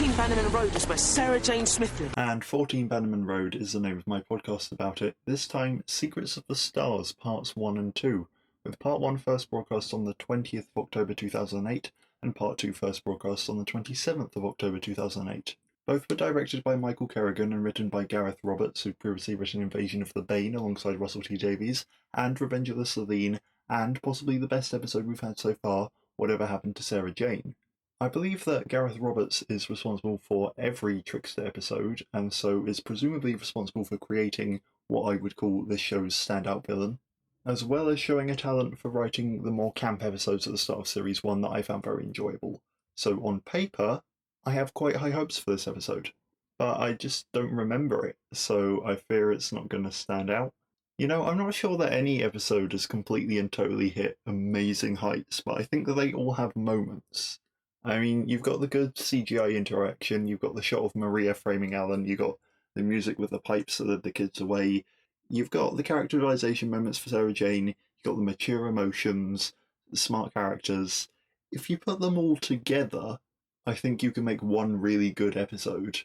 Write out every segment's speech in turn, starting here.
14 Bannerman Road is where Sarah Jane Smith lives. And 14 Bannerman Road is the name of my podcast about it. This time, Secrets of the Stars, Parts 1 and 2, with Part 1 first broadcast on the 20th of October 2008, and Part 2 first broadcast on the 27th of October 2008. Both were directed by Michael Kerrigan and written by Gareth Roberts, who'd previously written Invasion of the Bane alongside Russell T Davies, and Revenge of the Slitheen, and possibly the best episode we've had so far, Whatever Happened to Sarah Jane. I believe that Gareth Roberts is responsible for every Trickster episode, and so is presumably responsible for creating what I would call this show's standout villain, as well as showing a talent for writing the more camp episodes at the start of Series 1 that I found very enjoyable. So on paper, I have quite high hopes for this episode, but I just don't remember it, so I fear it's not going to stand out. You know, I'm not sure that any episode has completely and totally hit amazing heights, but I think that they all have moments. I mean, you've got the good CGI interaction, you've got the shot of Maria framing Alan, you've got the music with the pipes that led the kids away, you've got the characterization moments for Sarah Jane, you've got the mature emotions, the smart characters. If you put them all together, I think you can make one really good episode,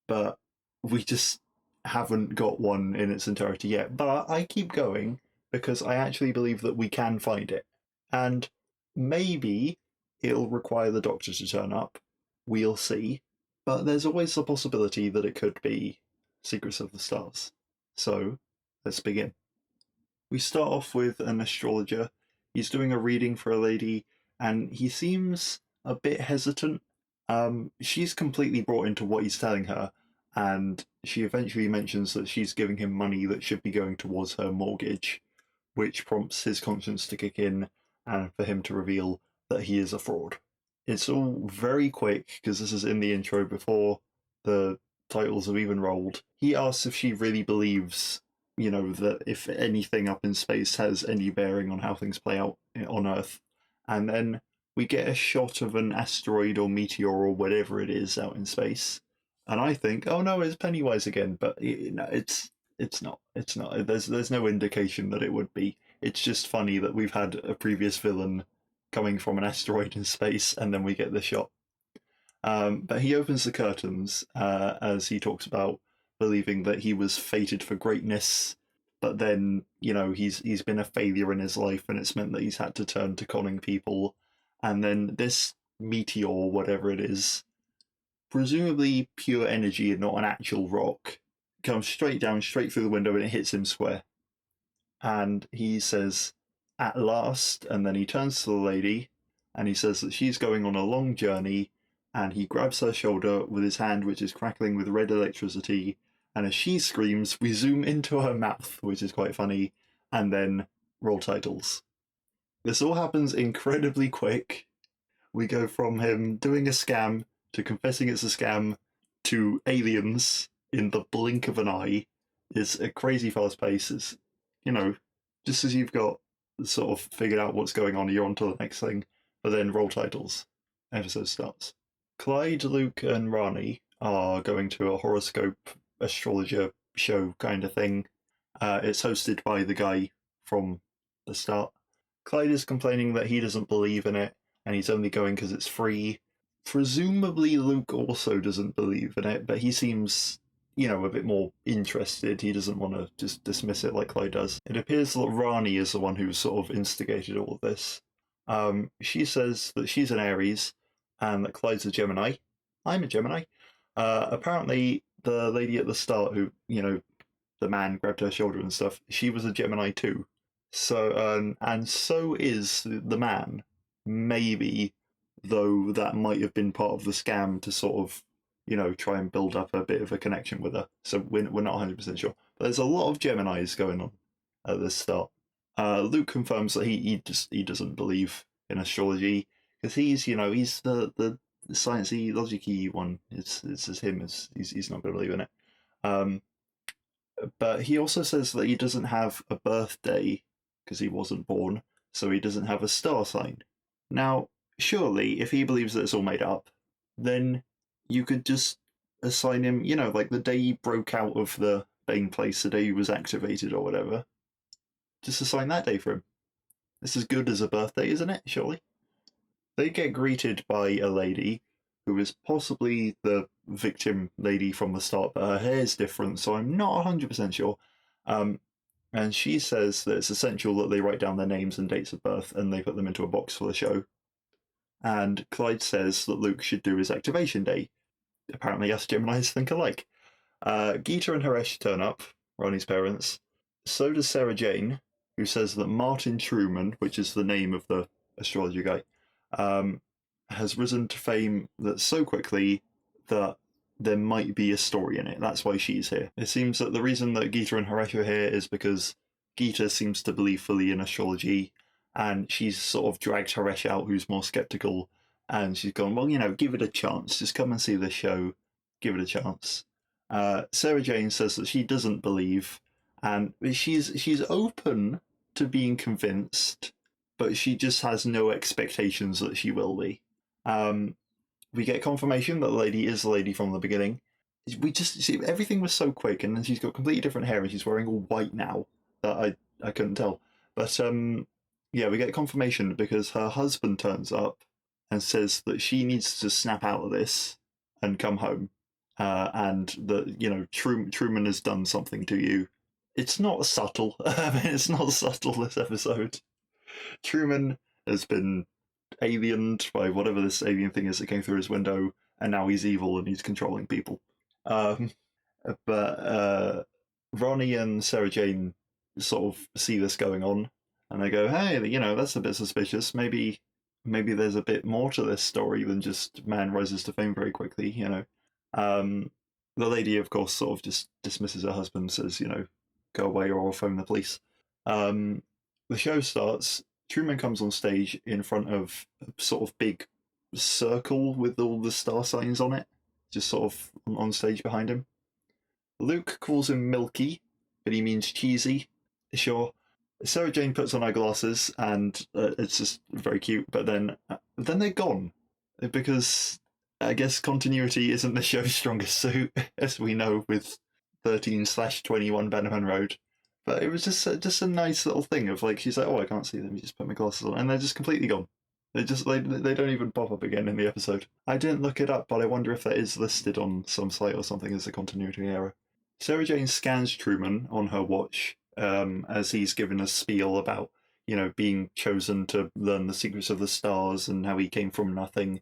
but we just haven't got one in its entirety yet. But I keep going because I actually believe that we can find it. And maybe it'll require the Doctor to turn up. We'll see. But there's always the possibility that it could be Secrets of the Stars. So, let's begin. We start off with an astrologer. He's doing a reading for a lady, and he seems a bit hesitant. She's completely brought into what he's telling her, and she eventually mentions that she's giving him money that should be going towards her mortgage, which prompts his conscience to kick in and for him to reveal that he is a fraud. It's all very quick, because this is in the intro before the titles have even rolled. He asks if she really believes, you know, that if anything up in space has any bearing on how things play out on Earth. And then we get a shot of an asteroid or meteor or whatever it is out in space. And I think, oh no, it's Pennywise again, but no, it's not. It's not. There's no indication that it would be. It's just funny that we've had a previous villain coming from an asteroid in space, and then we get the shot. But he opens the curtains as he talks about believing that he was fated for greatness, but then, you know, he's been a failure in his life, and it's meant that he's had to turn to conning people. And then this meteor, whatever it is, presumably pure energy and not an actual rock, comes straight down, straight through the window, and it hits him square. And he says, "At last," and then he turns to the lady, and he says that she's going on a long journey, and he grabs her shoulder with his hand, which is crackling with red electricity, and as she screams, we zoom into her mouth, which is quite funny, and then roll titles. This all happens incredibly quick. We go from him doing a scam to confessing it's a scam to aliens in the blink of an eye. It's a crazy fast pace. It's, you know, just as you've got sort of figured out what's going on, you're on to the next thing. But then roll titles. Episode starts. Clyde, Luke, and Rani are going to a horoscope astrologer show kind of thing. It's hosted by the guy from the start. Clyde is complaining that he doesn't believe in it, and he's only going because it's free. Presumably Luke also doesn't believe in it, but he seems, you know, a bit more interested. He doesn't want to just dismiss it like Clyde does. It appears that Rani is the one who's sort of instigated all of this. She says that she's an Aries, and that Clyde's a Gemini. I'm a Gemini. Apparently, the lady at the start who, you know, the man grabbed her shoulder and stuff, she was a Gemini too. So, and so is the man. Maybe, though that might have been part of the scam to sort of, you know, try and build up a bit of a connection with her. So we're not 100% sure. But there's a lot of Geminis going on at the start. Luke confirms that he doesn't believe in astrology, because he's, you know, he's the sciencey, logicy one. It's him. He's not going to believe in it. But he also says that he doesn't have a birthday because he wasn't born, so he doesn't have a star sign. Now, surely, if he believes that it's all made up, then you could just assign him, you know, like the day he broke out of the Bane place, the day he was activated or whatever. Just assign that day for him. It's as good as a birthday, isn't it? Surely. They get greeted by a lady who is possibly the victim lady from the start, but her hair's different, so I'm not 100% sure. And she says that it's essential that they write down their names and dates of birth and they put them into a box for the show. And Clyde says that Luke should do his activation day. Apparently us Geminis think alike. Geeta and Haresh turn up, Ronnie's parents. So does Sarah Jane, who says that Martin Truman, which is the name of the astrologer guy, has risen to fame that so quickly that there might be a story in it. That's why she's here. It seems that the reason that Geeta and Haresh are here is because Geeta seems to believe fully in astrology, and she's sort of dragged Haresh out, who's more skeptical, and she's gone, well, give it a chance. Just come and see the show. Give it a chance. Sarah Jane says that she doesn't believe, and she's open to being convinced, but she just has no expectations that she will be. We get confirmation that the lady is the lady from the beginning. We just see everything was so quick, and then she's got completely different hair, and she's wearing all white now that I couldn't tell. But yeah, we get confirmation because her husband turns up and says that she needs to snap out of this and come home. And that Truman has done something to you. It's not subtle. It's not subtle, this episode. Truman has been aliened by whatever this alien thing is that came through his window, and now he's evil and he's controlling people. But Ronnie and Sarah Jane sort of see this going on, and they go, hey, that's a bit suspicious. Maybe there's a bit more to this story than just man rises to fame very quickly, The lady, of course, sort of just dismisses her husband, says, go away or I'll phone the police. The show starts. Truman comes on stage in front of a sort of big circle with all the star signs on it, just sort of on stage behind him. Luke calls him Milky, but he means cheesy. Sure. Sarah Jane puts on her glasses, and it's just very cute, but then they're gone, because I guess continuity isn't the show's strongest suit, as we know with 13/21 Bannerman Road. But it was just a nice little thing of she's like, oh, I can't see them. You just put my glasses on, and they're just completely gone. They don't even pop up again in the episode. I didn't look it up, but I wonder if that is listed on some site or something as a continuity error. Sarah Jane scans Truman on her watch as he's given a spiel about being chosen to learn the secrets of the stars and how he came from nothing,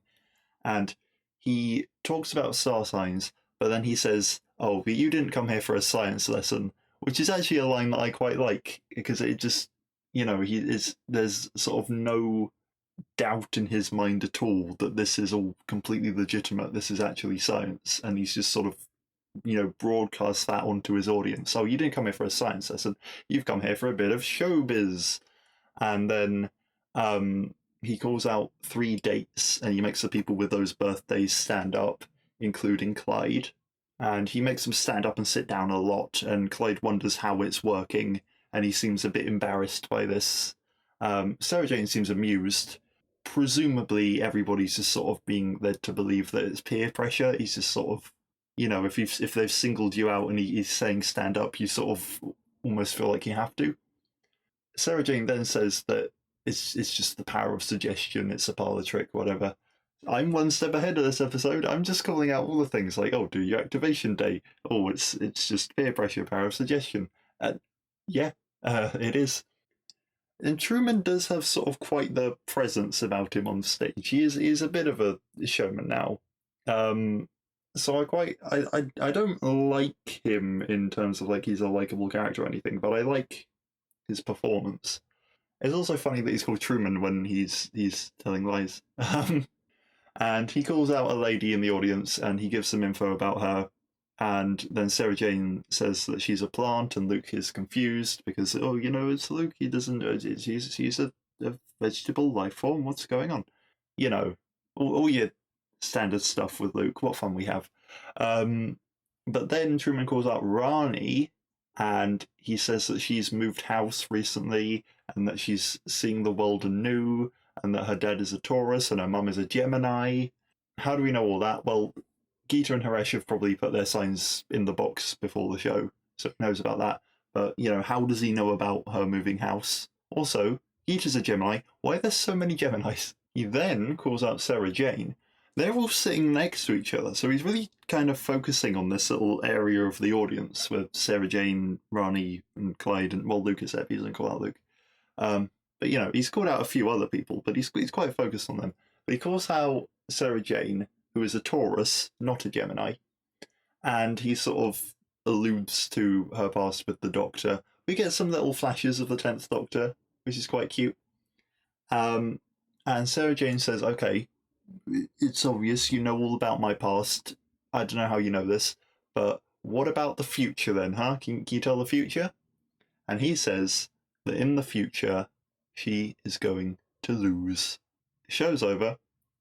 and he talks about star signs, but then he says, oh, but you didn't come here for a science lesson, which is actually a line that I quite like, because it just, there's sort of no doubt in his mind at all that this is all completely legitimate, this is actually science, and he's just sort of, broadcast that onto his audience. So you didn't come here for a science lesson, you've come here for a bit of showbiz. And then he calls out 3 dates, and he makes the people with those birthdays stand up, including Clyde. And he makes them stand up and sit down a lot, and Clyde wonders how it's working, and he seems a bit embarrassed by this. Sarah Jane seems amused. Presumably everybody's just sort of being led to believe that it's peer pressure. He's just sort of, if they've singled you out and he's saying stand up, you sort of almost feel like you have to. Sarah Jane then says that it's just the power of suggestion, it's a parlor trick, whatever. I'm one step ahead of this episode. I'm just calling out all the things like, oh, do your activation day. Oh, it's just peer pressure, power of suggestion. Yeah, it is. And Truman does have sort of quite the presence about him on stage. He is a bit of a showman now. So I don't like him in terms of he's a likable character or anything, but I like his performance. It's also funny that he's called Truman when he's telling lies. And he calls out a lady in the audience, and he gives some info about her. And then Sarah Jane says that she's a plant, and Luke is confused because, it's Luke. He doesn't. He's a vegetable life form. What's going on? All your standard stuff with Luke. What fun we have. But then Truman calls out Rani, and he says that she's moved house recently, and that she's seeing the world anew, and that her dad is a Taurus and her mum is a Gemini. How do we know all that? Well, Geeta and Haresh have probably put their signs in the box before the show, so he knows about that. But, how does he know about her moving house? Also, Geeta's a Gemini. Why are there so many Geminis? He then calls out Sarah Jane. they're all sitting next to each other, so he's really kind of focusing on this little area of the audience with Sarah Jane, Ronnie, and Clyde, and well, Lucas F. He doesn't call out Luke. But he's called out a few other people, but he's quite focused on them. But he calls out Sarah Jane, who is a Taurus, not a Gemini, and he sort of alludes to her past with the Doctor. We get some little flashes of the 10th Doctor, which is quite cute. And Sarah Jane says, okay, it's obvious you know all about my past. I don't know how you know this, but what about the future then, huh? Can you tell the future? And he says that in the future, she is going to lose. The show's over.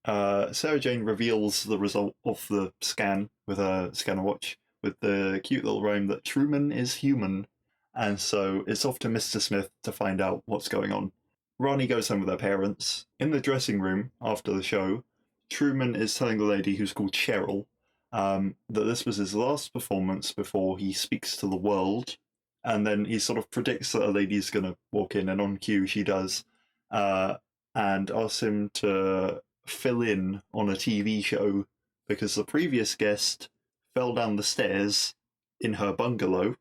Sarah Jane reveals the result of the scan with her scanner watch with the cute little rhyme that Truman is human. And so it's off to Mr. Smith to find out what's going on. Ronnie goes home with her parents. In the dressing room after the show, Truman is telling the lady who's called Cheryl that this was his last performance before he speaks to the world. And then he sort of predicts that a lady's going to walk in, and on cue she does, and asks him to fill in on a TV show because the previous guest fell down the stairs in her bungalow.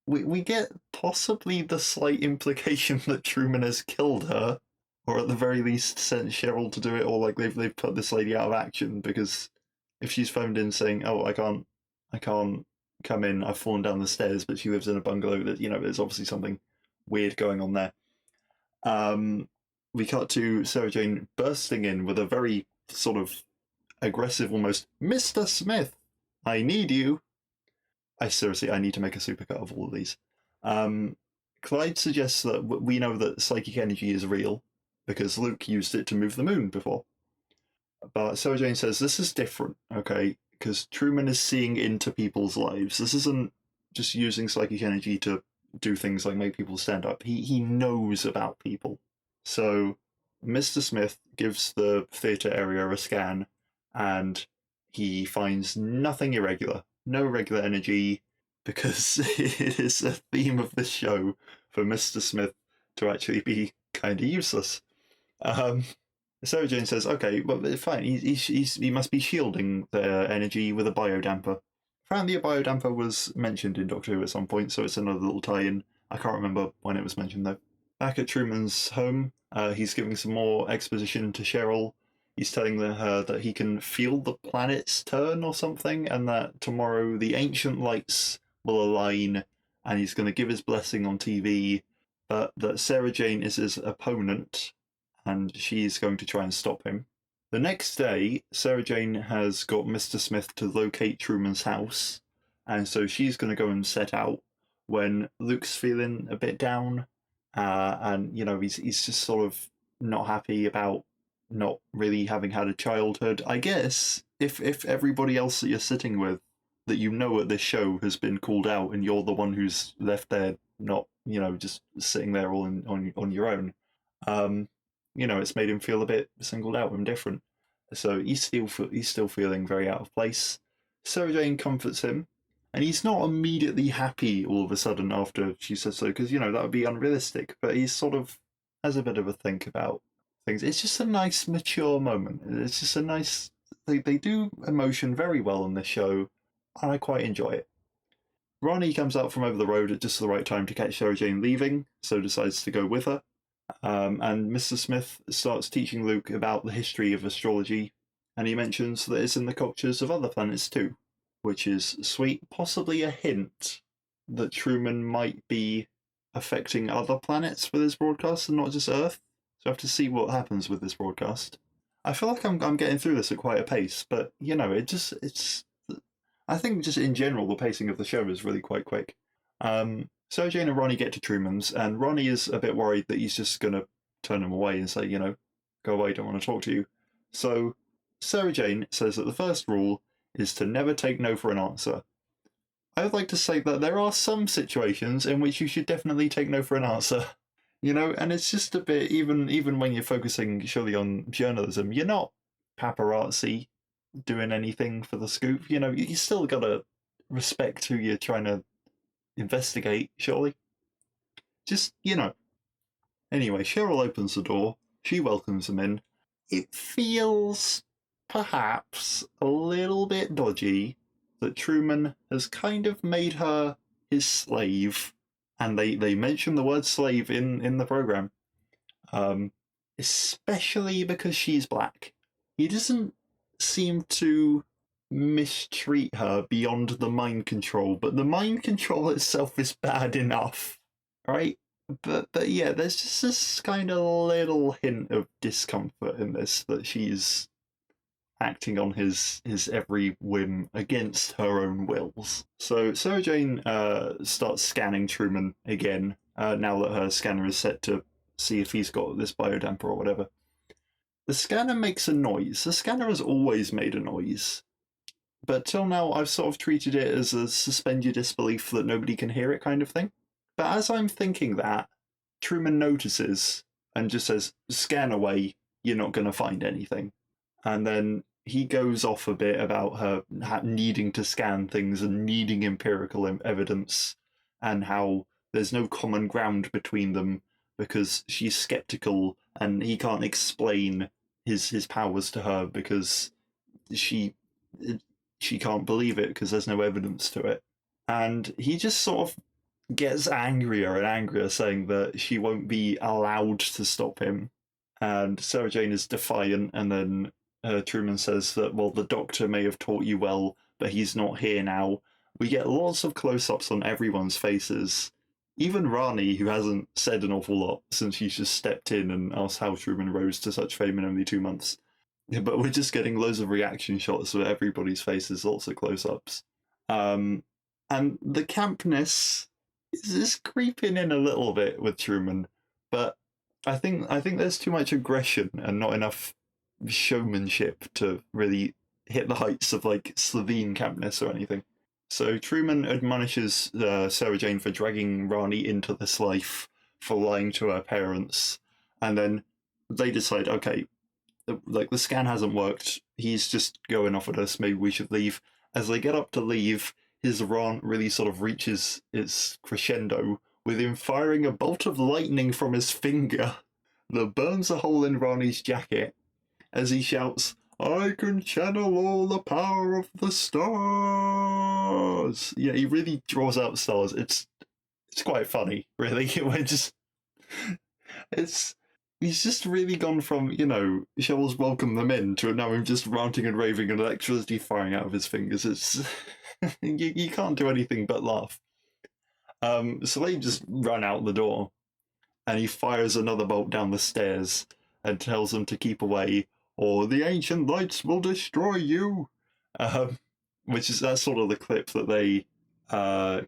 We get possibly the slight implication that Truman has killed her, or at the very least sent Cheryl to do it, or like they've put this lady out of action, because if she's phoned in saying, "Oh, I can't come in, I've fallen down the stairs," but she lives in a bungalow, that there's obviously something weird going on there. We cut to Sarah Jane bursting in with a very sort of aggressive, almost, "Mr. Smith, I need you." I need to make a supercut of all of these. Clyde suggests that we know that psychic energy is real because Luke used it to move the moon before. But Sarah Jane says this is different, okay? Because Truman is seeing into people's lives. This isn't just using psychic energy to do things like make people stand up. He knows about people. So Mr. Smith gives the theatre area a scan, and he finds nothing irregular. No regular energy, because it is a theme of this show for Mr. Smith to actually be kind of useless. Sarah Jane says, okay, well, fine, he must be shielding the energy with a biodamper. Apparently a biodamper was mentioned in Doctor Who at some point, so it's another little tie-in. I can't remember when it was mentioned, though. Back at Truman's home, he's giving some more exposition to Cheryl. He's telling her that he can feel the planets turn or something, and that tomorrow the ancient lights will align, and he's going to give his blessing on TV, but that Sarah Jane is his opponent, and she's going to try and stop him. The next day, Sarah Jane has got Mr. Smith to locate Truman's house, and so she's going to go and set out when Luke's feeling a bit down, and he's just sort of not happy about not really having had a childhood. I guess if everybody else that you're sitting with that at this show has been called out, and you're the one who's left there not just sitting there all on your own, it's made him feel a bit singled out and different. So he's still feeling very out of place. Sarah Jane comforts him, and he's not immediately happy all of a sudden after she says so, because that would be unrealistic. But he's sort of has a bit of a think about things. It's just a nice, mature moment. It's just a nice. They do emotion very well on this show, and I quite enjoy it. Ronnie comes out from over the road at just the right time to catch Sarah Jane leaving, so decides to go with her. And Mr. Smith starts teaching Luke about the history of astrology, and he mentions that it's in the cultures of other planets too, which is sweet. Possibly a hint that Truman might be affecting other planets with his broadcast and not just Earth. So I have to see what happens with this broadcast. I feel like I'm getting through this at quite a pace, but it's. I think just in general the pacing of the show is really quite quick. Sarah Jane and Ronnie get to Truman's, and Ronnie is a bit worried that he's just going to turn him away and say, go away, don't want to talk to you. So Sarah Jane says that the first rule is to never take no for an answer. I would like to say that there are some situations in which you should definitely take no for an answer. And it's just a bit, even when you're focusing surely on journalism, you're not paparazzi doing anything for the scoop. You still got to respect who you're trying to investigate, surely. Just, Anyway, Cheryl opens the door, she welcomes him in, it feels perhaps a little bit dodgy that Truman has kind of made her his slave, and they mention the word slave in the program, um, especially because she's black. He doesn't seem to mistreat her beyond the mind control, but the mind control itself is bad enough, right? But yeah, there's just this kind of little hint of discomfort in this, that she's acting on his every whim against her own wills. So Sarah Jane starts scanning Truman again, now that her scanner is set to see if he's got this biodamper or whatever. The scanner makes a noise. The scanner has always made a noise, but till now I've sort of treated it as a suspend your disbelief that nobody can hear it kind of thing. But as I'm thinking that, Truman notices and just says, "Scan away, you're not going to find anything." And then he goes off a bit about her needing to scan things and needing empirical evidence, and how there's no common ground between them because she's skeptical and he can't explain his powers to her because she can't believe it because there's no evidence to it. And he just sort of gets angrier and angrier, saying that she won't be allowed to stop him. And Sarah Jane is defiant, and then Truman says that, well, the doctor may have taught you well, but he's not here now. We get lots of close-ups on everyone's faces. Even Rani, who hasn't said an awful lot since she's just stepped in and asked how Truman rose to such fame in only 2 months. Yeah, but we're just getting loads of reaction shots of everybody's faces, lots of close-ups. And the campness is creeping in a little bit with Truman, but I think there's too much aggression and not enough showmanship to really hit the heights of like Slovene campness or anything. So Truman admonishes Sarah Jane for dragging Rani into this life, for lying to her parents, and then they decide, okay, like the scan hasn't worked, he's just going off at us, maybe we should leave. As they get up to leave, his rant really sort of reaches its crescendo with him firing a bolt of lightning from his finger that burns a hole in Rani's jacket as he shouts, "I can channel all the power of the stars." Yeah, he really draws out stars. It's quite funny, really. He's just really gone from, Shovel's welcome them in to now him just ranting and raving and electricity firing out of his fingers. It's you can't do anything but laugh. So they just run out the door, and he fires another bolt down the stairs and tells them to keep away, or the ancient lights will destroy you. That's sort of the clip that they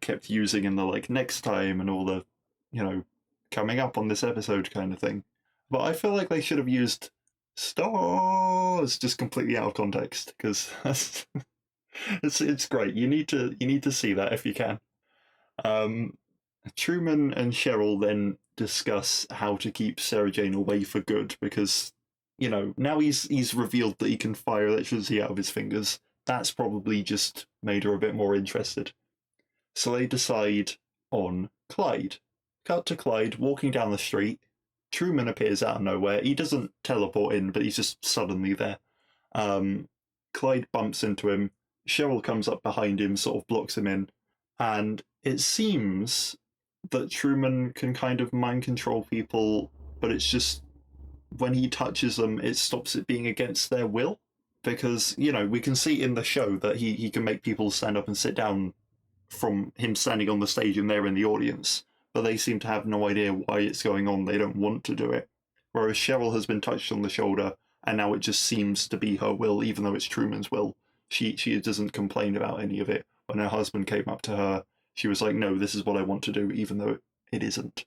kept using in the next time and all the, coming up on this episode kind of thing. But I feel like they should have used stars just completely out of context, because it's great. You need to see that if you can. Truman and Cheryl then discuss how to keep Sarah Jane away for good, because now he's revealed that he can fire electricity out of his fingers. That's probably just made her a bit more interested. So they decide on Clyde. Cut to Clyde walking down the street. Truman appears out of nowhere. He doesn't teleport in, but he's just suddenly there. Clyde bumps into him. Cheryl comes up behind him, sort of blocks him in. And it seems that Truman can kind of mind control people, but it's just when he touches them, it stops it being against their will. Because, we can see in the show that he can make people stand up and sit down from him standing on the stage and they're in the audience. But they seem to have no idea why it's going on. They don't want to do it. Whereas Cheryl has been touched on the shoulder, and now it just seems to be her will, even though it's Truman's will. She doesn't complain about any of it. When her husband came up to her, she was like, "No, this is what I want to do," even though it isn't.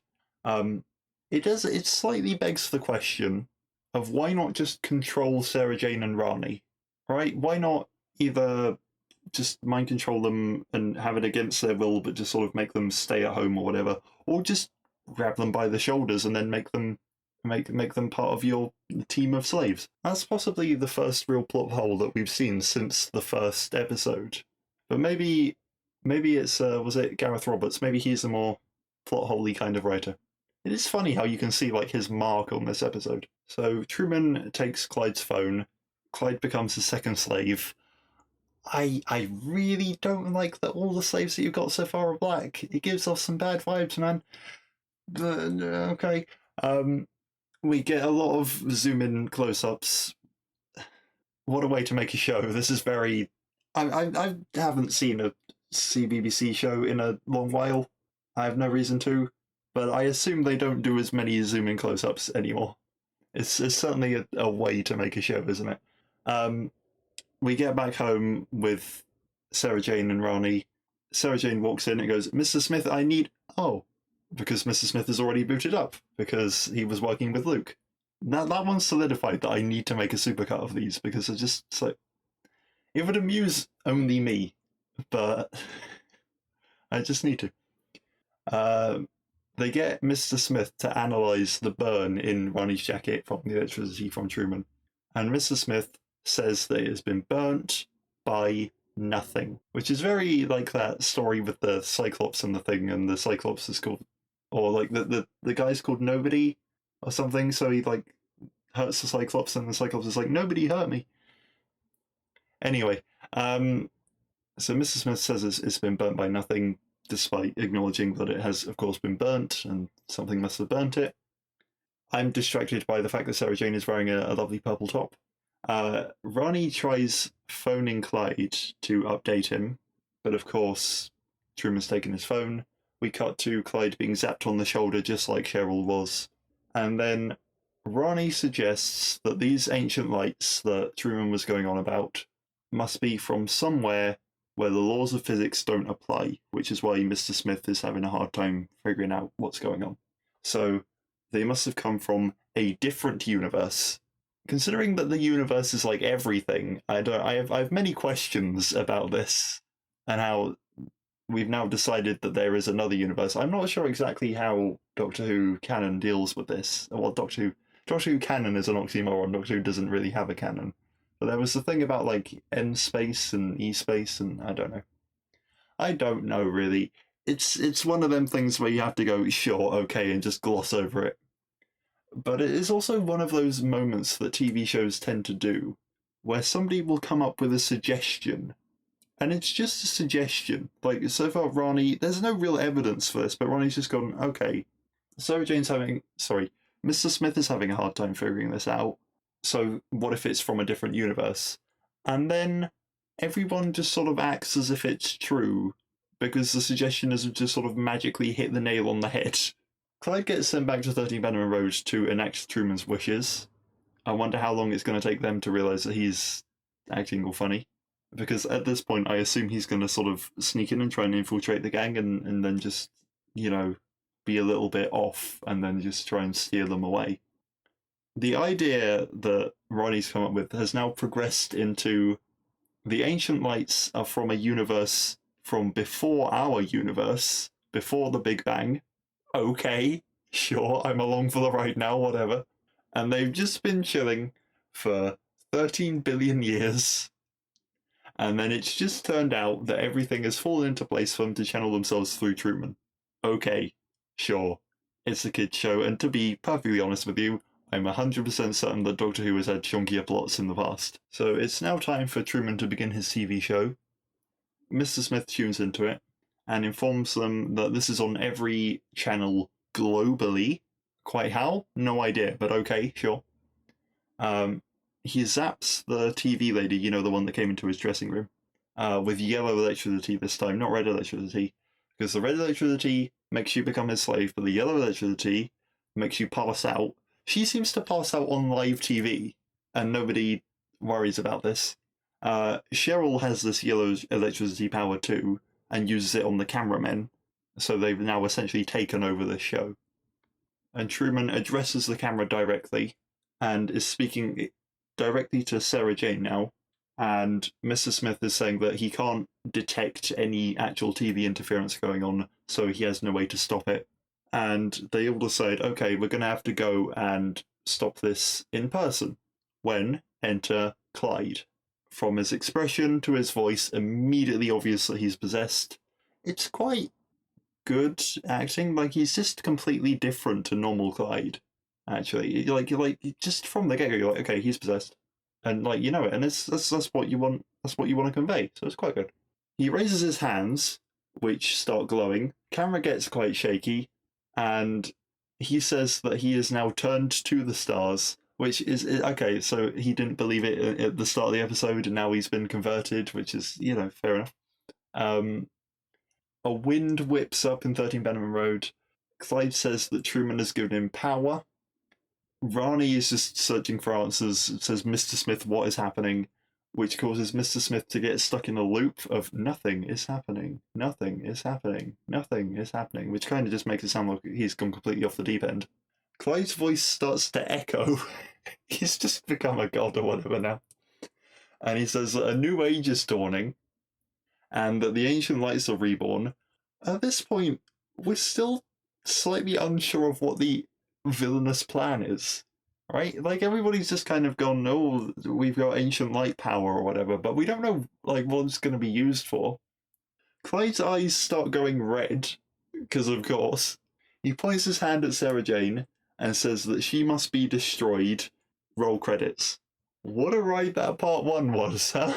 It slightly begs the question of why not just control Sarah Jane and Rani, right? Why not either just mind control them and have it against their will, but just sort of make them stay at home or whatever, or just grab them by the shoulders and then make them part of your team of slaves. That's possibly the first real plot hole that we've seen since the first episode. But maybe it's was it Gareth Roberts? Maybe he's a more plot holey kind of writer. It is funny how you can see like his mark on this episode. So Truman takes Clyde's phone. Clyde becomes his second slave. I really don't like that all the slaves that you've got so far are black. It gives off some bad vibes, man. But, okay. We get a lot of zoom in close ups. What a way to make a show. This is very. I haven't seen a CBBC show in a long while. I have no reason to, but I assume they don't do as many zoom in close ups anymore. It's certainly a way to make a show, isn't it? We get back home with Sarah Jane and Ronnie. Sarah Jane walks in and goes, Mr. Smith, I need. Oh, because Mr. Smith is already booted up because he was working with Luke. That one's solidified that I need to make a supercut of these because it's just like. It would amuse only me, but I just need to. They get Mr. Smith to analyze the burn in Ronnie's jacket from the electricity from Truman. And Mr. Smith says that it has been burnt by nothing, which is very like that story with the Cyclops and the thing, and the Cyclops is called, or like the guy's called Nobody or something, so he like hurts the Cyclops, and the Cyclops is like, nobody hurt me. Anyway, so Mr. Smith says it's been burnt by nothing, despite acknowledging that it has, of course, been burnt, and something must have burnt it. I'm distracted by the fact that Sarah Jane is wearing a lovely purple top. Ronnie tries phoning Clyde to update him, but of course, Truman's taken his phone. We cut to Clyde being zapped on the shoulder just like Cheryl was. And then Ronnie suggests that these ancient lights that Truman was going on about must be from somewhere where the laws of physics don't apply, which is why Mr. Smith is having a hard time figuring out what's going on. So they must have come from a different universe. Considering that the universe is like everything, I have many questions about this and how we've now decided that there is another universe. I'm not sure exactly how Doctor Who canon deals with this. Well, Doctor Who canon is an oxymoron. Doctor Who doesn't really have a canon. But there was the thing about like M space and E space, and I don't know. I don't know really. It's one of them things where you have to go sure, okay, and just gloss over it. But it is also one of those moments that TV shows tend to do, where somebody will come up with a suggestion, and it's just a suggestion. Like so far, Ronnie, there's no real evidence for this, but Ronnie's just gone, okay. Mr. Smith is having a hard time figuring this out. So what if it's from a different universe? And then everyone just sort of acts as if it's true, because the suggestion has just sort of magically hit the nail on the head. Clyde gets sent back to 13 Bannerman Road to enact Truman's wishes. I wonder how long it's going to take them to realise that he's acting all funny. Because at this point, I assume he's going to sort of sneak in and try and infiltrate the gang and then just, be a little bit off and then just try and steer them away. The idea that Ronnie's come up with has now progressed into the ancient lights are from a universe from before our universe, before the Big Bang. Okay, sure, I'm along for the ride now, whatever. And they've just been chilling for 13 billion years. And then it's just turned out that everything has fallen into place for them to channel themselves through Truman. Okay, sure. It's a kid's show, and to be perfectly honest with you, I'm 100% certain that Doctor Who has had chunkier plots in the past. So it's now time for Truman to begin his TV show. Mr. Smith tunes into it and informs them that this is on every channel globally. Quite how? No idea, but okay, sure. He zaps the TV lady, the one that came into his dressing room, with yellow electricity this time, not red electricity. Because the red electricity makes you become his slave, but the yellow electricity makes you pass out. She seems to pass out on live TV, and nobody worries about this. Cheryl has this yellow electricity power too, and uses it on the cameramen, so they've now essentially taken over the show. And Truman addresses the camera directly, and is speaking directly to Sarah Jane now, and Mr. Smith is saying that he can't detect any actual TV interference going on, so he has no way to stop it. And they all decide, okay, we're going to have to go and stop this in person. When enter Clyde. From his expression to his voice, immediately obvious that he's possessed. It's quite good acting. Like, he's just completely different to normal Clyde. Actually, like just from the get-go, you're like, okay, he's possessed, and like, you know it, and that's what you want. That's what you want to convey. So it's quite good. He raises his hands, which start glowing. Camera gets quite shaky, and he says that he is now turned to the stars, which is okay. So he didn't believe it at the start of the episode, and now he's been converted, which is, you know, fair enough. A wind whips up in 13 Bannerman Road. Clyde says that Truman has given him power. Rani is just searching for answers. It says, Mr. Smith, what is happening? Which causes Mr. Smith to get stuck in a loop of nothing is happening, nothing is happening, nothing is happening, which kind of just makes it sound like he's gone completely off the deep end. Clyde's voice starts to echo. He's just become a god or whatever now. And he says that a new age is dawning and that the ancient lights are reborn. At this point, we're still slightly unsure of what the villainous plan is, right? Like, everybody's just kind of gone, oh, we've got ancient light power or whatever, but we don't know, like, what it's going to be used for. Clyde's eyes start going red, because of course. He points his hand at Sarah Jane and says that she must be destroyed. Roll credits. What a ride that part 1 was, huh?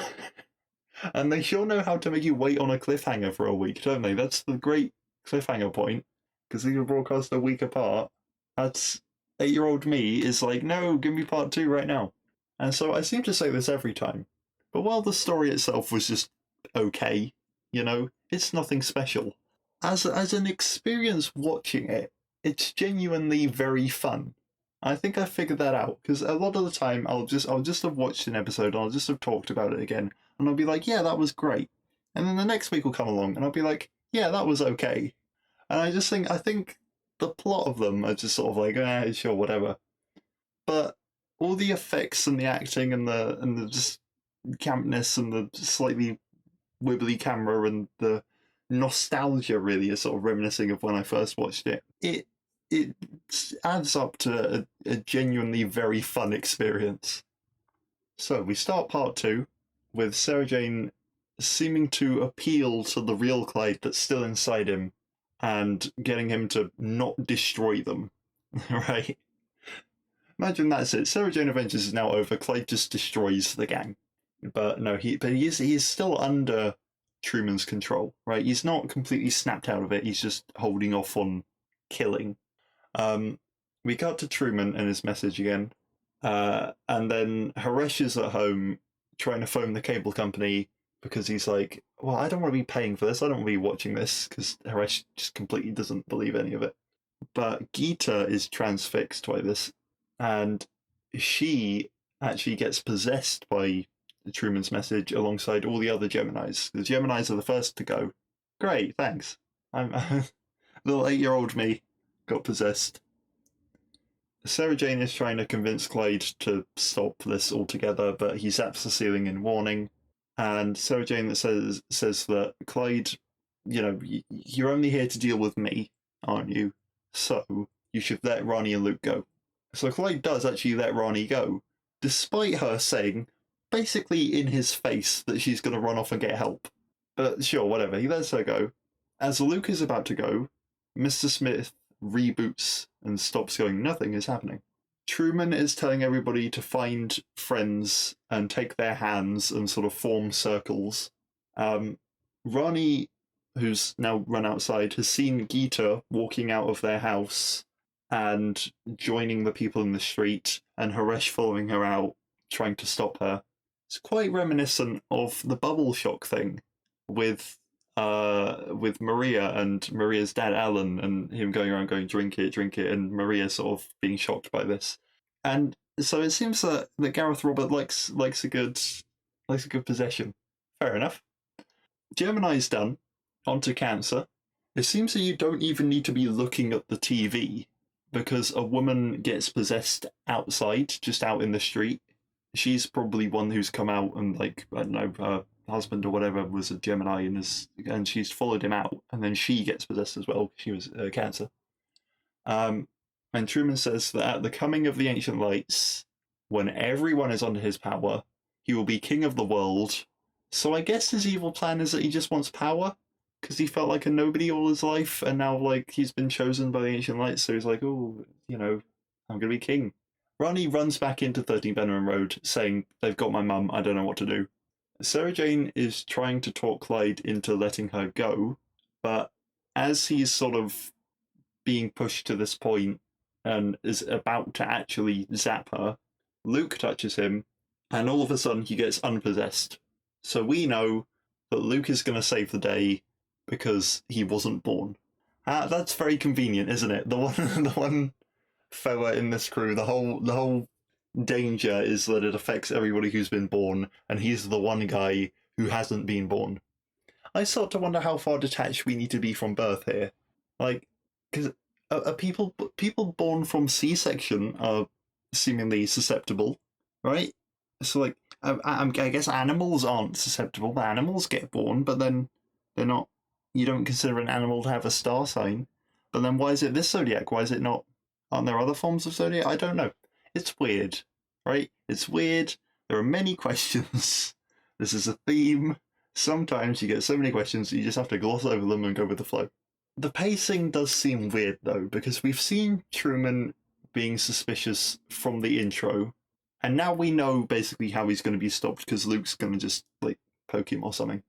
And they sure know how to make you wait on a cliffhanger for a week, don't they? That's the great cliffhanger point, because they were broadcast a week apart. That's 8-year-old me is like, no, give me part 2 right now. And so I seem to say this every time. But while the story itself was just okay, you know, it's nothing special. As an experience watching it, it's genuinely very fun. I think I figured that out, because a lot of the time I'll just have watched an episode and I'll just have talked about it again, and I'll be like, yeah, that was great. And then the next week will come along and I'll be like, yeah, that was okay. And I think the plot of them are just sort of like, sure, whatever. But all the effects and the acting and the just campness and the slightly wibbly camera and the nostalgia really is sort of reminiscing of when I first watched it. It adds up to a genuinely very fun experience. So we start part 2 with Sarah Jane seeming to appeal to the real Clyde that's still inside him and getting him to not destroy them, right? Imagine that's it. Sarah Jane Adventures is now over. Clyde just destroys the gang. But no, he is still under Truman's control, right? He's not completely snapped out of it. He's just holding off on killing. We cut to Truman and his message again. And then Haresh is at home trying to phone the cable company because he's like, well, I don't want to be paying for this. I don't want to be watching this, because Haresh just completely doesn't believe any of it. But Geeta is transfixed by this, and she actually gets possessed by Truman's message alongside all the other Geminis. The Geminis are the first to go. Great, thanks. I'm little 8-year-old me got possessed. Sarah Jane is trying to convince Clyde to stop this altogether, but he zaps the ceiling in warning. And Sarah Jane says that Clyde, you know, you're only here to deal with me, aren't you? So you should let Rani and Luke go. So Clyde does actually let Rani go, despite her saying, basically in his face, that she's going to run off and get help. But sure, whatever, he lets her go. As Luke is about to go, Mr. Smith reboots and stops going, nothing is happening. Truman is telling everybody to find friends and take their hands and sort of form circles. Rani, who's now run outside, has seen Geeta walking out of their house and joining the people in the street, and Haresh following her out, trying to stop her. It's quite reminiscent of the bubble shock thing with Maria and Maria's dad Alan, and him going around going, drink it, and Maria sort of being shocked by this. And so it seems that Gareth Robert likes a good possession. Fair enough. Gemini's done. On to Cancer. It seems that you don't even need to be looking at the TV, because a woman gets possessed outside, just out in the street. She's probably one who's come out and, like, I don't know, her husband or whatever was a Gemini, and she's followed him out, and then she gets possessed as well. She was Cancer. And Truman says that at the coming of the Ancient Lights, when everyone is under his power, he will be king of the world. So I guess his evil plan is that he just wants power? because he felt like a nobody all his life, and now, like, he's been chosen by the Ancient Lights, so he's like, oh, you know, I'm going to be king. Ronnie runs back into 13 Bannerman Road, saying, they've got my mum, I don't know what to do. Sarah Jane is trying to talk Clyde into letting her go, but as he's sort of being pushed to this point and is about to actually zap her, Luke touches him, and all of a sudden he gets unpossessed. So we know that Luke is going to save the day because he wasn't born. That's very convenient, isn't it? The one fella in this crew, the whole danger is that it affects everybody who's been born, and he's the one guy who hasn't been born. I start to wonder how far detached we need to be from birth here. Like, because people born from C-section are seemingly susceptible, right? So, like, I guess animals aren't susceptible, but animals get born, but then they're not. You don't consider an animal to have a star sign. But then why is it this zodiac? Why is it not? Aren't there other forms of zodiac? I don't know. It's weird, right? It's weird. There are many questions. This is a theme. Sometimes you get so many questions that you just have to gloss over them and go with the flow. The pacing does seem weird, though, because we've seen Truman being suspicious from the intro, and now we know basically how he's going to be stopped because Luke's going to just, like, poke him or something.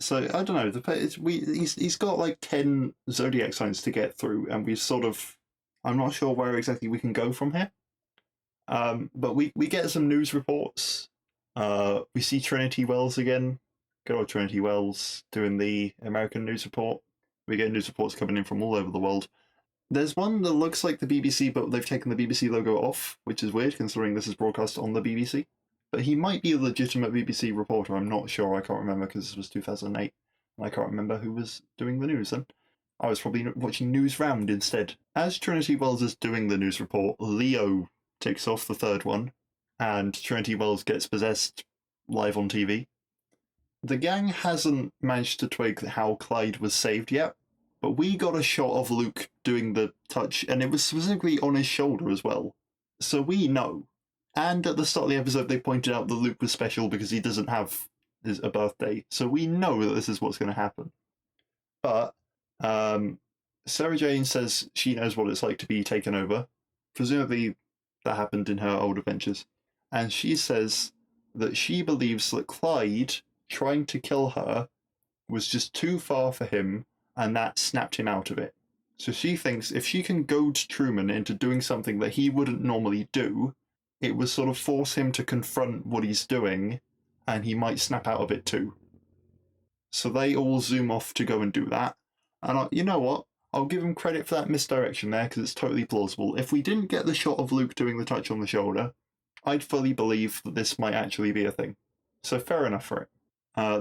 So, I don't know. He's got, like, 10 zodiac signs to get through, and we've sort of... I'm not sure where exactly we can go from here. But we get some news reports. We see Trinity Wells again. Good old Trinity Wells doing the American news report. We get news reports coming in from all over the world. There's one that looks like the BBC, but they've taken the BBC logo off, which is weird considering this is broadcast on the BBC. But he might be a legitimate BBC reporter, I'm not sure, I can't remember because this was 2008. And I can't remember who was doing the news then. I was probably watching News Round instead. As Trinity Wells is doing the news report, Leo takes off the third one, and Trinity Wells gets possessed live on TV. The gang hasn't managed to twig how Clyde was saved yet, but we got a shot of Luke doing the touch, and it was specifically on his shoulder as well. So we know. And at the start of the episode, they pointed out that Luke was special because he doesn't have a birthday, so we know that this is what's going to happen. But Sarah Jane says she knows what it's like to be taken over. Presumably that happened in her old adventures. And she says that she believes that Clyde trying to kill her was just too far for him, and that snapped him out of it. So she thinks if she can goad Truman into doing something that he wouldn't normally do, it would sort of force him to confront what he's doing, and he might snap out of it too. So they all zoom off to go and do that. And you know what? I'll give him credit for that misdirection there, because it's totally plausible. If we didn't get the shot of Luke doing the touch on the shoulder, I'd fully believe that this might actually be a thing. So fair enough for it.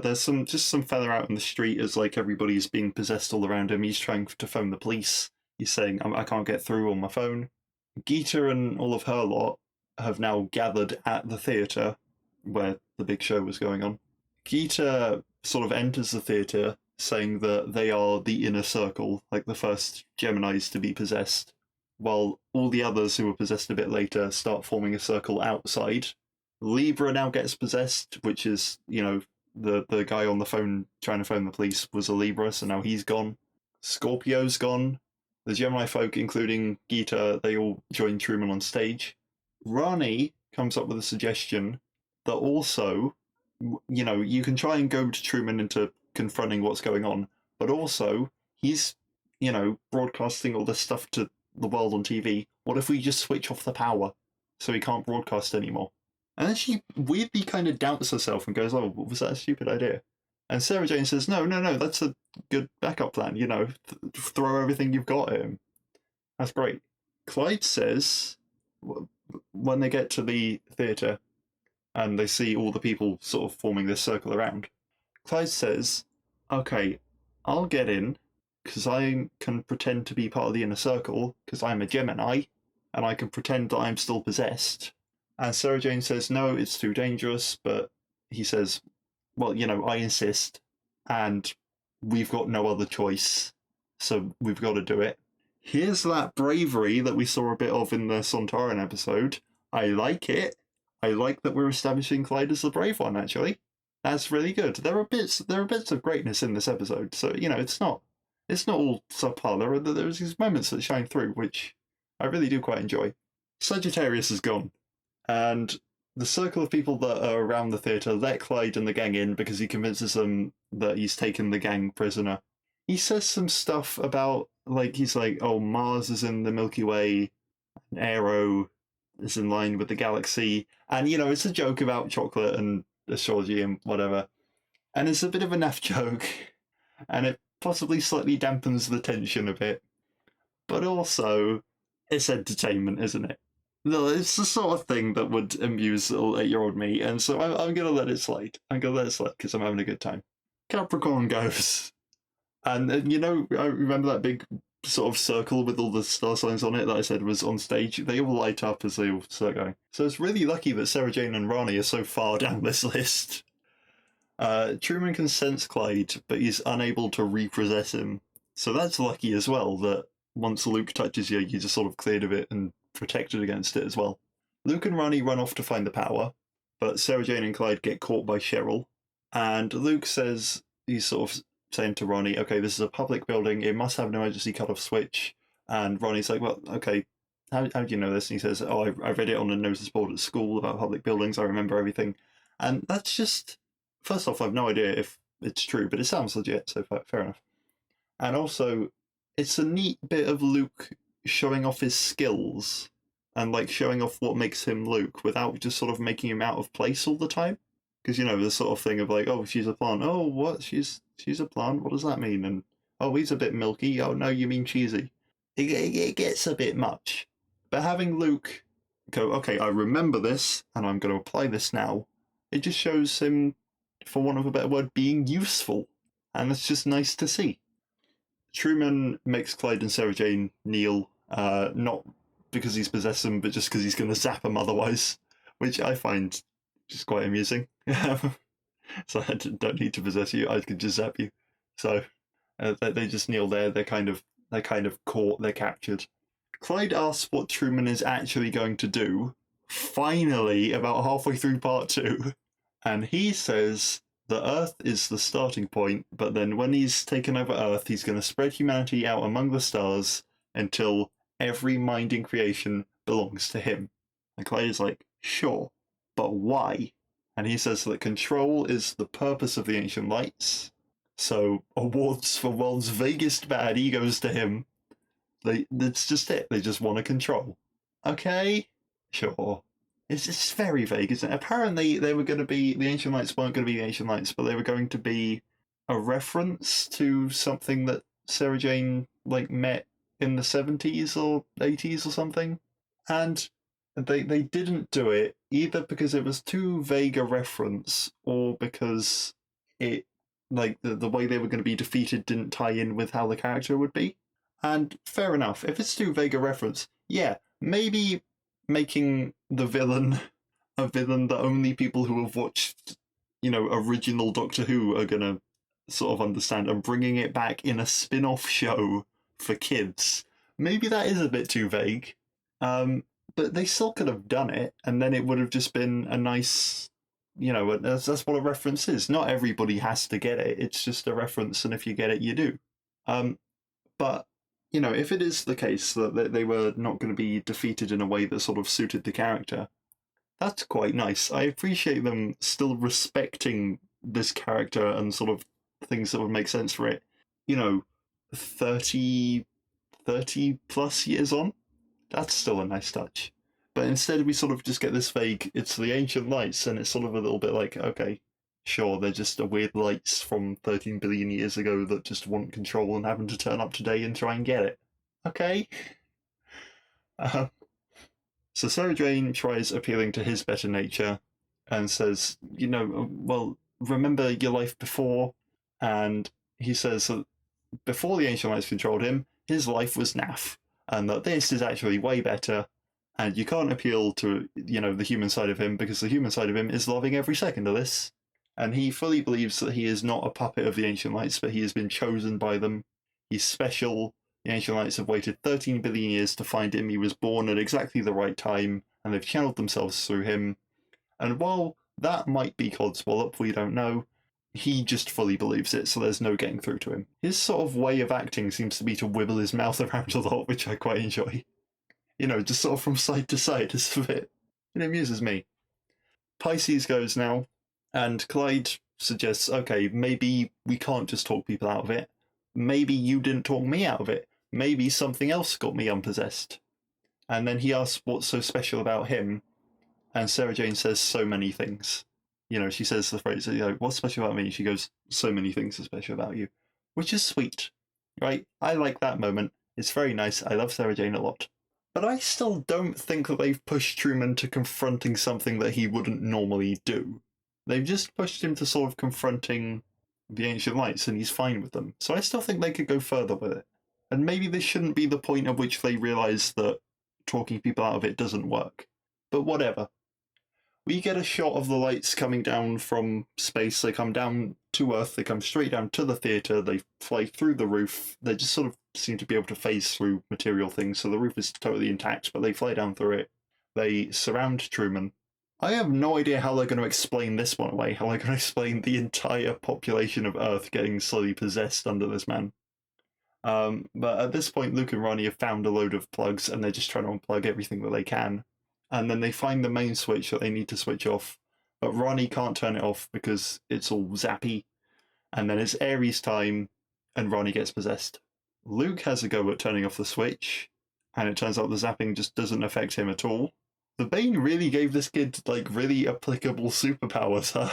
There's just some fella out in the street as, like, everybody's being possessed all around him. He's trying to phone the police. He's saying, I can't get through on my phone. Geeta and all of her lot have now gathered at the theatre where the big show was going on. Geeta sort of enters the theatre saying that they are the inner circle, like the first Geminis to be possessed, while all the others who were possessed a bit later start forming a circle outside. Libra now gets possessed, which is, you know, the guy on the phone trying to phone the police was a Libra, so now he's gone. Scorpio's gone. The Gemini folk, including Geeta, they all join Truman on stage. Rani comes up with a suggestion that also, you know, you can try and goad Truman into confronting what's going on, but also he's, you know, broadcasting all this stuff to the world on TV. What if we just switch off the power so he can't broadcast anymore? And then she weirdly kind of doubts herself and goes, oh, was that a stupid idea? And Sarah Jane says, no, that's a good backup plan, you know, throw everything you've got at him. That's great. Clyde says, when they get to the theatre and they see all the people sort of forming this circle around, Clyde says, okay, I'll get in because I can pretend to be part of the inner circle because I'm a Gemini and I can pretend that I'm still possessed. And Sarah Jane says, no, it's too dangerous, but he says, well, you know, I insist, and we've got no other choice, so we've got to do it. Here's that bravery that we saw a bit of in the Sontaran episode. I like it. I like that we're establishing Clyde as the brave one, actually. That's really good. There are bits of greatness in this episode, so it's not all subpar. There's these moments that shine through, which I really do quite enjoy. Sagittarius is gone, and the circle of people that are around the theatre let Clyde and the gang in because he convinces them that he's taken the gang prisoner. He says some stuff about, he's like, oh, Mars is in the Milky Way, and Aero is in line with the galaxy, and it's a joke about chocolate and astrology and whatever, and it's a bit of a naff joke, and it possibly slightly dampens the tension a bit, but also it's entertainment, isn't it? No, it's the sort of thing that would amuse little 8-year-old me, and so I'm gonna let it slide. I'm gonna let it slide because I'm having a good time. Capricorn goes, and I remember that big sort of circle with all the star signs on it that I said was on stage. They all light up as they all start going. So it's really lucky that Sarah Jane and Rani are so far down this list. Truman can sense Clyde, but he's unable to repossess him. So that's lucky as well, that once Luke touches you, you just sort of cleared of it and protected against it as well. Luke and Rani run off to find the power, but Sarah Jane and Clyde get caught by Cheryl. And Luke says, he's sort of saying to Ronnie, okay, this is a public building, it must have an emergency cut-off switch. And Ronnie's like, well, okay, how do you know this? And he says, oh, I read it on a notice board at school about public buildings, I remember everything. And that's just, first off, I've no idea if it's true, but it sounds legit, so fair enough. And also, it's a neat bit of Luke showing off his skills and showing off what makes him Luke without just sort of making him out of place all the time. Because, the sort of thing of oh, she's a plant. Oh, what? She's a plant? What does that mean? And, oh, he's a bit milky. Oh, no, you mean cheesy. It gets a bit much. But having Luke go, okay, I remember this, and I'm going to apply this now, it just shows him, for want of a better word, being useful. And it's just nice to see. Truman makes Clyde and Sarah Jane kneel, not because he's possessed them, but just because he's going to zap them otherwise, which I find just quite amusing. So I don't need to possess you; I can just zap you. So they just kneel there. They're kind of caught. They're captured. Clyde asks what Truman is actually going to do. Finally, about halfway through part 2, and he says the Earth is the starting point, but then when he's taken over Earth, he's going to spread humanity out among the stars until every mind in creation belongs to him. And Clyde is like, sure, but why? And he says that control is the purpose of the Ancient Lights. So awards for world's vaguest bad egos to him. That's just it. They just want to control. Okay, sure. It's just very vague, isn't it? Apparently they were going to be, the Ancient Lights weren't going to be the Ancient Lights, but they were going to be a reference to something that Sarah Jane met in the 70s or 80s or something. And they didn't do it, either because it was too vague a reference, or because it, the way they were going to be defeated didn't tie in with how the character would be. And fair enough, if it's too vague a reference, yeah, maybe making the villain a villain that only people who have watched, original Doctor Who are going to sort of understand, and bringing it back in a spin-off show for kids, maybe that is a bit too vague. But they still could have done it, and then it would have just been a nice, that's what a reference is. Not everybody has to get it. It's just a reference, and if you get it, you do. But, if it is the case that they were not going to be defeated in a way that sort of suited the character, that's quite nice. I appreciate them still respecting this character and sort of things that would make sense for it. 30 plus years on? That's still a nice touch. But instead we sort of just get this vague, it's the Ancient Lights, and it's sort of a little bit like, okay, sure, they're just a weird lights from 13 billion years ago that just want control and happen to turn up today and try and get it. Okay. So Sarah Jane tries appealing to his better nature and says, well, remember your life before? And he says that before the Ancient Lights controlled him, his life was naff, and that this is actually way better, and you can't appeal to, the human side of him, because the human side of him is loving every second of this. And he fully believes that he is not a puppet of the Ancient Lights, but he has been chosen by them. He's special. The Ancient Lights have waited 13 billion years to find him. He was born at exactly the right time, and they've channeled themselves through him. And while That might be Codswallop, we don't know. He just fully believes it, so there's no getting through to him. His sort of way of acting seems to be to wibble his mouth around a lot, which I quite enjoy. You know, just sort of from side to side. It amuses me. Pisces goes now, and Clyde suggests, okay, maybe we can't just talk people out of it. Maybe you didn't talk me out of it. Maybe something else got me unpossessed. And then he asks what's so special about him, and Sarah Jane says so many things. You know, she says the phrase, you know, what's special about me? She goes, so many things are special about you, which is sweet, right? I like that moment. It's very nice. I love Sarah Jane a lot. But I still don't think that they've pushed Truman to confronting something that he wouldn't normally do. They've just pushed him to sort of confronting the Ancient Lights, and he's fine with them. So I still think they could go further with it. And maybe this shouldn't be the point at which they realise that talking people out of it doesn't work. But whatever. We get a shot of the lights coming down from space. They come down to Earth, they come straight down to the theatre, they fly through the roof. They just sort of seem to be able to phase through material things, so the roof is totally intact, but they fly down through it. They surround Truman. I have no idea how they're going to explain this one away, how they're going to explain the entire population of Earth getting slowly possessed under this man. But at this point, Luke and Ronnie have found a load of plugs, and they're just trying to unplug everything that they can. And then they find the main switch that they need to switch off, but Ronnie can't turn it off because it's all zappy. And then it's Ares time, and Ronnie gets possessed. Luke has a go at turning off the switch, and it turns out the zapping just doesn't affect him at all. The Bane really gave this kid, like, really applicable superpowers, huh?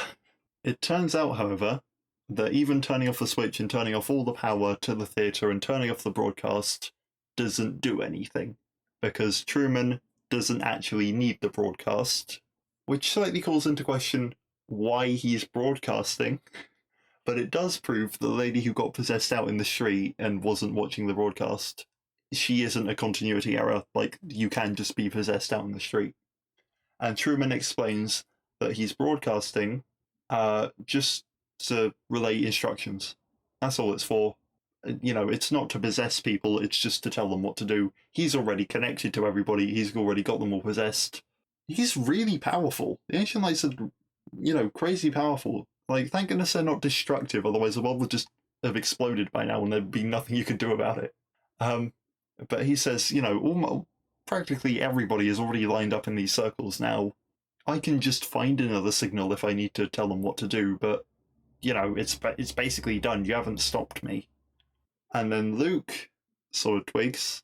It turns out, however, that even turning off the switch and turning off all the power to the theatre and turning off the broadcast doesn't do anything, because Truman doesn't actually need the broadcast, which slightly calls into question why he's broadcasting. But it does prove the lady who got possessed out in the street and wasn't watching the broadcast, she isn't a continuity error. Like, you can just be possessed out in the street. And Truman explains that he's broadcasting just to relay instructions. That's all it's for. You know, it's not to possess people, it's just to tell them what to do. He's already connected to everybody, he's already got them all possessed. He's really powerful. The Ancient Lights are, you know, crazy powerful. Like, thank goodness they're not destructive, otherwise the world would just have exploded by now and there'd be nothing you could do about it. But he says, you know, practically everybody is already lined up in these circles now. I can just find another signal if I need to tell them what to do, but, you know, it's basically done. You haven't stopped me. And then Luke sort of twigs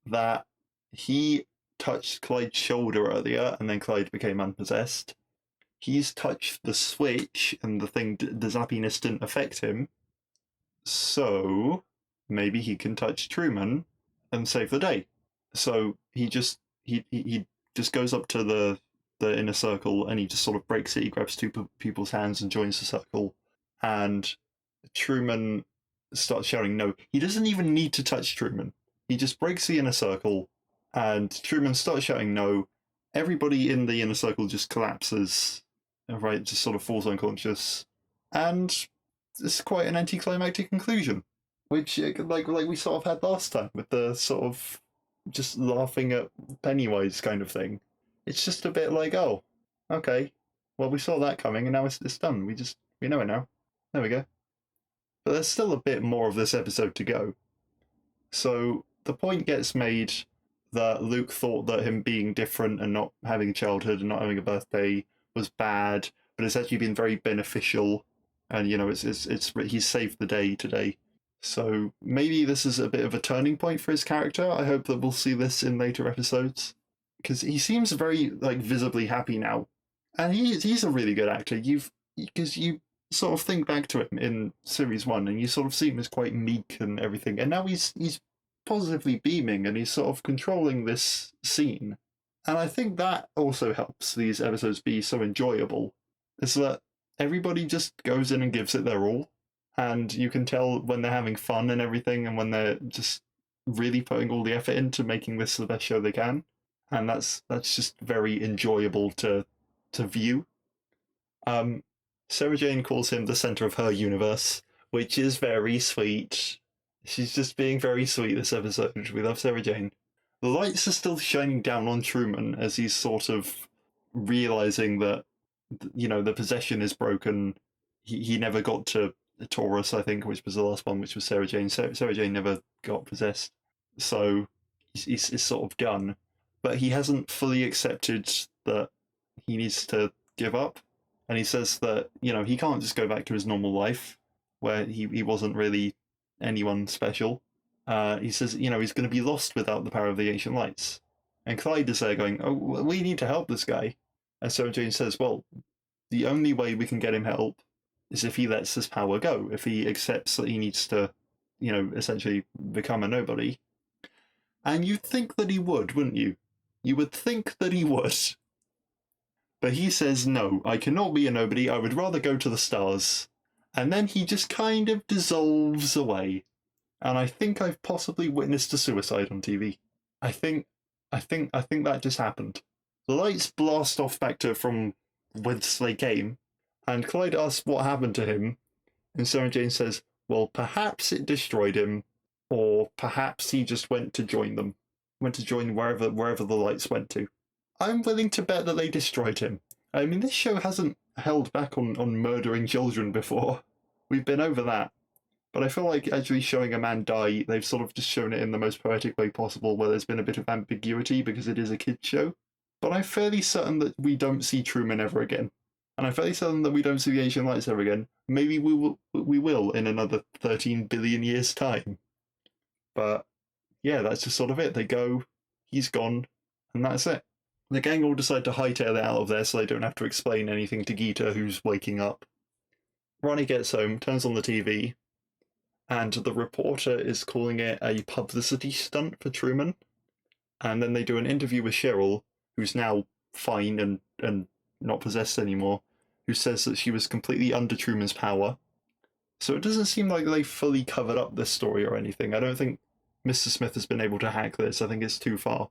that he touched Clyde's shoulder earlier, and then Clyde became unpossessed. He's touched the switch, and the zappiness didn't affect him. So maybe he can touch Truman and save the day. So he just goes up to the inner circle, and he just sort of breaks it. He grabs two people's hands and joins the circle, and Truman starts shouting no. He doesn't even need to touch Truman. He just breaks the inner circle, and Truman starts shouting no. Everybody in the inner circle just collapses, right? Just sort of falls unconscious, and it's quite an anticlimactic conclusion, which like we sort of had last time with the sort of just laughing at Pennywise kind of thing. It's just a bit like, oh, okay, well, we saw that coming, and now it's done. We know it now. There we go. But there's still a bit more of this episode to go. So the point gets made that Luke thought that him being different and not having a childhood and not having a birthday was bad, but it's actually been very beneficial. And, you know, he's saved the day today. So maybe this is a bit of a turning point for his character. I hope that we'll see this in later episodes, because he seems very, like, visibly happy now. And he's a really good actor. Because you sort of think back to him in series 1 and you sort of see him as quite meek and everything, and now he's positively beaming and he's sort of controlling this scene. And I think that also helps these episodes be so enjoyable, is that everybody just goes in and gives it their all, and you can tell when they're having fun and everything, and when they're just really putting all the effort into making this the best show they can. And that's just very enjoyable to view. Sarah Jane calls him the center of her universe, which is very sweet. She's just being very sweet this episode. We love Sarah Jane. The lights are still shining down on Truman as he's sort of realizing that the possession is broken. He never got to Taurus, I think, which was the last one, which was Sarah Jane. Sarah Jane never got possessed, so he's sort of done. But he hasn't fully accepted that he needs to give up, and he says that he can't just go back to his normal life where he wasn't really anyone special. He says he's going to be lost without the power of the ancient lights. And Clyde is there going, "Oh, we need to help this guy." And Sarah Jane says, "Well, the only way we can get him help is if he lets his power go, if he accepts that he needs to, essentially become a nobody." And you'd think that he would, wouldn't you? You would think that he would. But he says, "No, I cannot be a nobody. I would rather go to the stars." And then he just kind of dissolves away. And I think I've possibly witnessed a suicide on TV. I think that just happened. The lights blast off back to from whence they came, and Clyde asks what happened to him, and Sarah Jane says, "Well, perhaps it destroyed him, or perhaps he just went to join them, went to join wherever the lights went to." I'm willing to bet that they destroyed him. I mean, this show hasn't held back on murdering children before. We've been over that. But I feel like actually showing a man die, they've sort of just shown it in the most poetic way possible, where there's been a bit of ambiguity because it is a kid's show. But I'm fairly certain that we don't see Truman ever again. And I'm fairly certain that we don't see the Ancient Lights ever again. Maybe we will in another 13 billion years' time. But yeah, that's just sort of it. They go, he's gone, and that's it. The gang all decide to hightail it out of there so they don't have to explain anything to Geeta, who's waking up. Ronnie gets home, turns on the TV, and the reporter is calling it a publicity stunt for Truman. And then they do an interview with Cheryl, who's now fine and not possessed anymore, who says that she was completely under Truman's power. So it doesn't seem like they fully covered up this story or anything. I don't think Mr. Smith has been able to hack this. I think it's too far.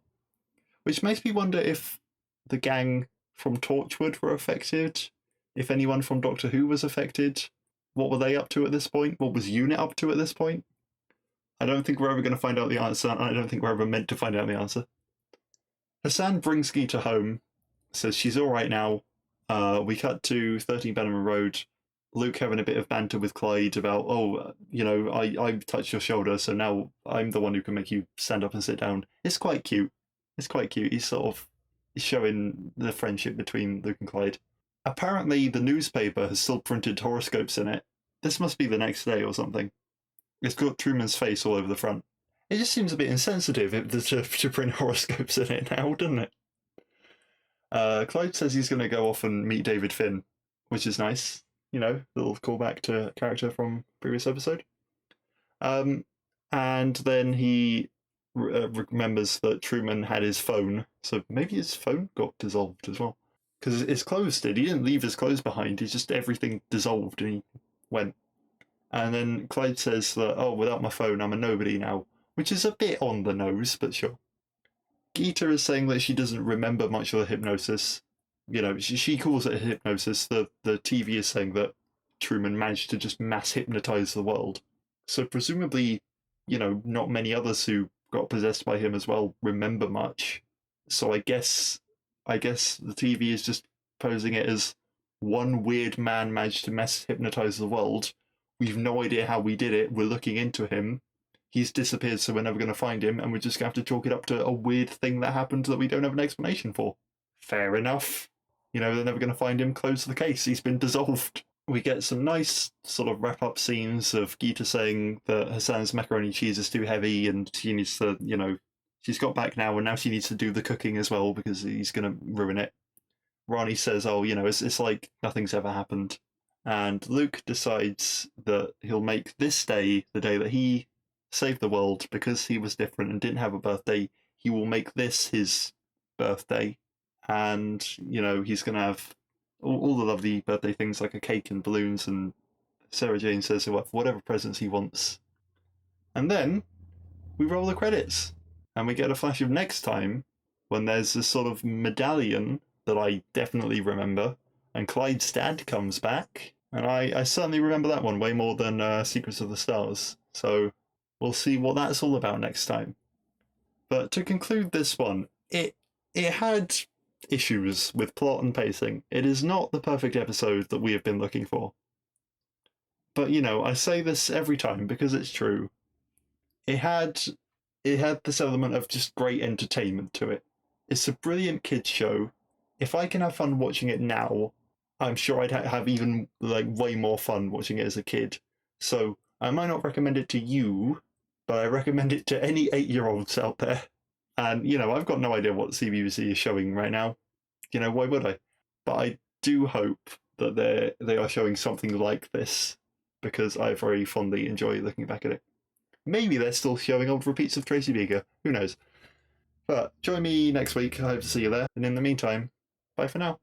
Which makes me wonder if the gang from Torchwood were affected, if anyone from Doctor Who was affected. What were they up to at this point? What was UNIT up to at this point? I don't think we're ever going to find out the answer, and I don't think we're ever meant to find out the answer. Hassan brings Geeta home, says she's alright now. We cut to 13 Bannerman Road. Luke having a bit of banter with Clyde about, I touched your shoulder, so now I'm the one who can make you stand up and sit down. It's quite cute. He's showing the friendship between Luke and Clyde. Apparently, the newspaper has still printed horoscopes in it. This must be the next day or something. It's got Truman's face all over the front. It just seems a bit insensitive to print horoscopes in it now, doesn't it? Clyde says he's going to go off and meet David Finn, which is nice. Little callback to a character from previous episode. And then he remembers that Truman had his phone, so maybe his phone got dissolved as well. Because his clothes did. He didn't leave his clothes behind. He's just everything dissolved and he went. And then Clyde says that, without my phone, I'm a nobody now. Which is a bit on the nose, but sure. Geeta is saying that she doesn't remember much of the hypnosis. She calls it a hypnosis. The TV is saying that Truman managed to just mass hypnotize the world. So presumably, not many others who got possessed by him as well remember much. So I guess the TV is just posing it as one weird man managed to mass hypnotize the world. We've no idea how we did it. We're looking into him. He's disappeared, so we're never going to find him, and we're just going to have to chalk it up to a weird thing that happened that we don't have an explanation for. Fair enough. They're never going to find him. Close the case. He's been dissolved. We get some nice sort of wrap-up scenes of Geeta saying that Hassan's macaroni cheese is too heavy and she needs to, she's got back now and now she needs to do the cooking as well because he's going to ruin it. Ronnie says, it's like nothing's ever happened. And Luke decides that he'll make this day the day that he saved the world because he was different and didn't have a birthday. He will make this his birthday. And, he's going to have all the lovely birthday things like a cake and balloons, and Sarah Jane says he'll have whatever presents he wants. And then we roll the credits. And we get a flash of next time when there's this sort of medallion that I definitely remember. And Clyde's dad comes back. And I certainly remember that one way more than Secrets of the Stars. So we'll see what that's all about next time. But to conclude this one, it had issues with plot and pacing. It is not the perfect episode that we have been looking for. But, you know, I say this every time because it's true. It had this element of just great entertainment to it. It's a brilliant kids show. If I can have fun watching it now, I'm sure I'd have even way more fun watching it as a kid. So I might not recommend it to you, but I recommend it to any 8-year-olds out there. And, you know, I've got no idea what CBBC is showing right now. You know, why would I? But I do hope that they are showing something like this, because I very fondly enjoy looking back at it. Maybe they're still showing old repeats of Tracy Beaker. Who knows? But join me next week. I hope to see you there. And in the meantime, bye for now.